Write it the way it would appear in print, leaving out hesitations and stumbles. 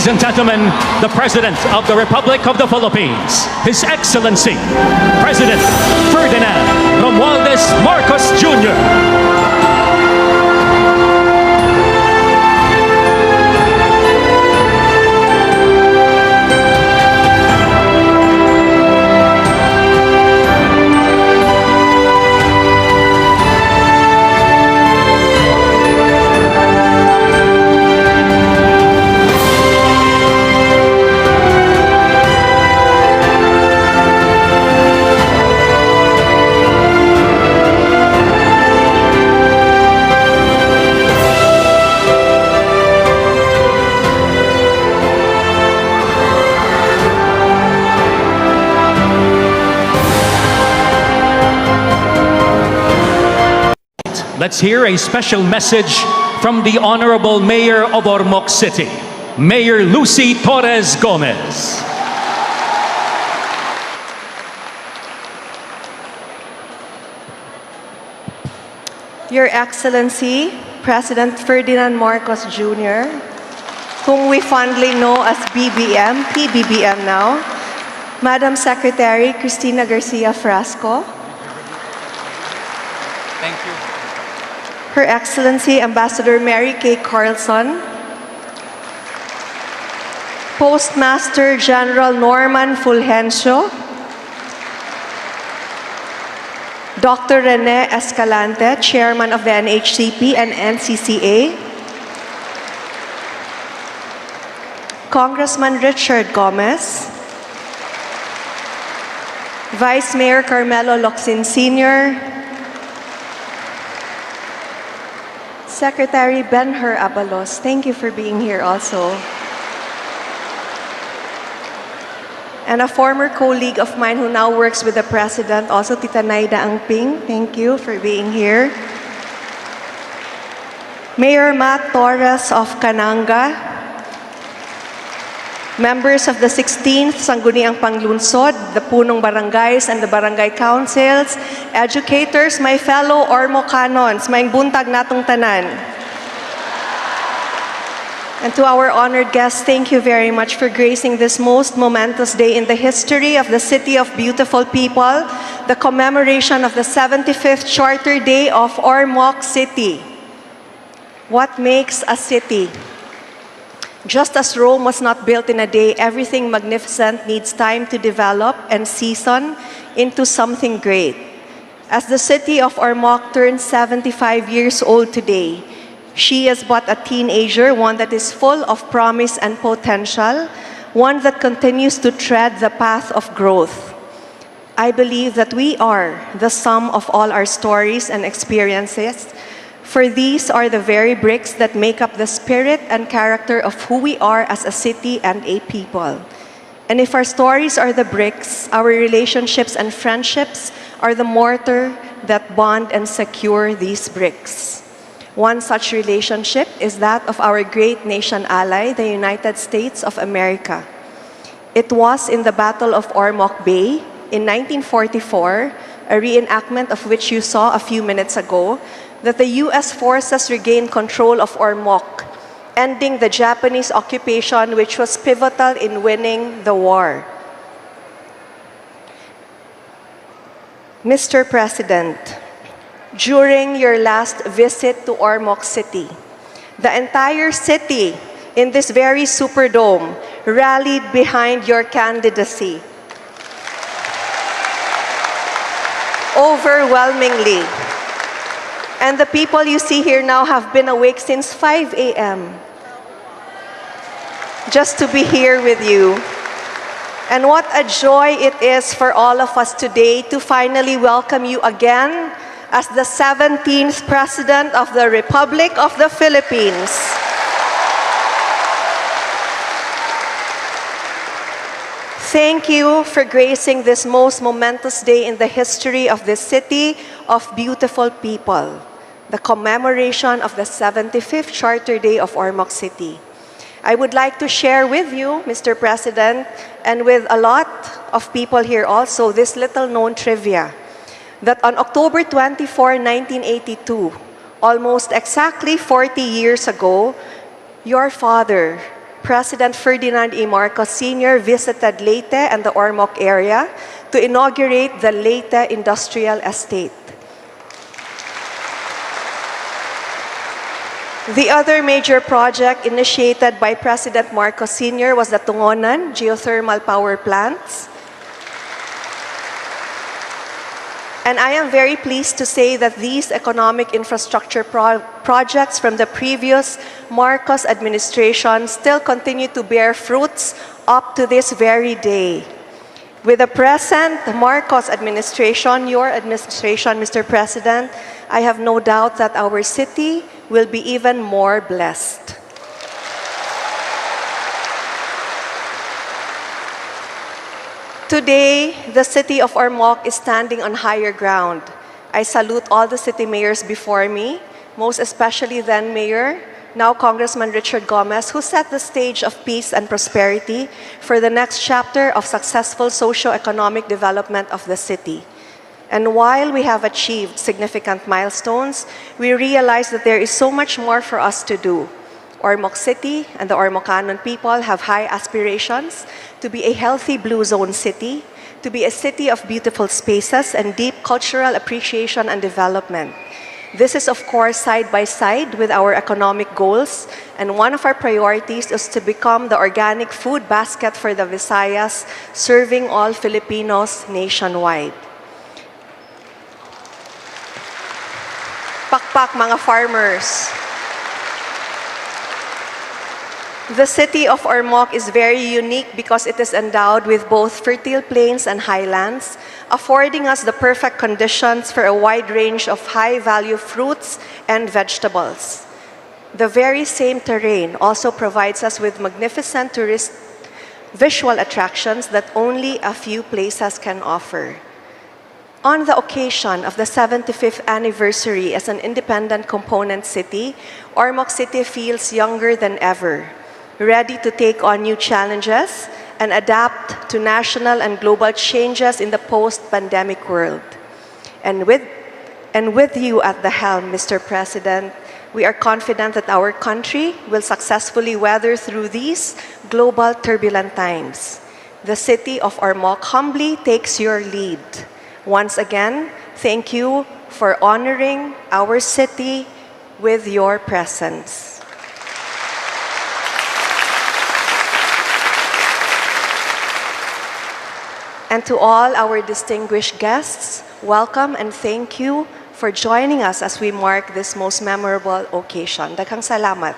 and gentlemen, the President of the Republic of the Philippines, His Excellency, President Ferdinand E Marcos Jr. Let's hear a special message from the Honorable Mayor of Ormoc City, Mayor Lucy Torres Gomez. Your Excellency, President Ferdinand Marcos Jr., whom we fondly know as BBM, PBBM now, Madam Secretary Cristina Garcia Frasco, Thank you. Her Excellency Ambassador Mary Kay Carlson, Postmaster General Norman Fulgencio, Dr. Rene Escalante, Chairman of the NHCP and NCCA, Congressman Richard Gomez, Vice Mayor Carmelo Locsin Sr., Secretary Benher Abalos, thank you for being here also. And a former colleague of mine who now works with the President, also Tita Naida Angping, thank you for being here. Mayor Matt Torres of Cananga, members of the 16th Sangguniang Panglunsod, the punong barangays and the barangay councils, educators, my fellow Ormocanons, maing buntag natong tanan. And to our honored guests, thank you very much for gracing this most momentous day in the history of the City of Beautiful People, the commemoration of the 75th Charter Day of Ormoc City. What makes a city? Just as Rome was not built in a day, everything magnificent needs time to develop and season into something great. As the city of Ormoc turns 75 years old today, she is but a teenager, one that is full of promise and potential, one that continues to tread the path of growth. I believe that we are the sum of all our stories and experiences, for these are the very bricks that make up the spirit and character of who we are as a city and a people. And if our stories are the bricks, our relationships and friendships are the mortar that bond and secure these bricks. One such relationship is that of our great nation ally, the United States of America. It was in the Battle of Ormoc Bay in 1944, a reenactment of which you saw a few minutes ago, that the U.S. forces regained control of Ormoc, ending the Japanese occupation, which was pivotal in winning the war. Mr. President, during your last visit to Ormoc City, the entire city in this very Superdome rallied behind your candidacy. Overwhelmingly. And the people you see here now have been awake since 5 a.m. just to be here with you. And what a joy it is for all of us today to finally welcome you again as the 17th President of the Republic of the Philippines. Thank you for gracing this most momentous day in the history of this city of beautiful people, the commemoration of the 75th Charter Day of Ormoc City. I would like to share with you, Mr. President, and with a lot of people here also, this little-known trivia, that on October 24, 1982, almost exactly 40 years ago, your father, President Ferdinand E. Marcos Sr. visited Leyte and the Ormoc area to inaugurate the Leyte Industrial Estate. The other major project initiated by President Marcos Sr. was the Tungonan geothermal power plants. And I am very pleased to say that these economic infrastructure projects from the previous Marcos administration still continue to bear fruits up to this very day. With the present Marcos administration, your administration, Mr. President, I have no doubt that our city will be even more blessed. Today, the city of Ormoc is standing on higher ground. I salute all the city mayors before me, most especially then Mayor, now Congressman Richard Gomez, who set the stage of peace and prosperity for the next chapter of successful socio-economic development of the city. And while we have achieved significant milestones, we realize that there is so much more for us to do. Ormoc City and the Ormocanon people have high aspirations to be a healthy blue zone city, to be a city of beautiful spaces and deep cultural appreciation and development. This is, of course, side by side with our economic goals, and one of our priorities is to become the organic food basket for the Visayas, serving all Filipinos nationwide. Pakpak mga farmers. The city of Ormoc is very unique because it is endowed with both fertile plains and highlands, affording us the perfect conditions for a wide range of high-value fruits and vegetables. The very same terrain also provides us with magnificent tourist visual attractions that only a few places can offer. On the occasion of the 75th anniversary as an independent component city, Ormoc City feels younger than ever, ready to take on new challenges and adapt to national and global changes in the post-pandemic world. And with you at the helm, Mr. President, we are confident that our country will successfully weather through these global turbulent times. The city of Ormoc humbly takes your lead. Once again, thank you for honoring our city with your presence. And to all our distinguished guests, welcome and thank you for joining us as we mark this most memorable occasion. Daghang salamat.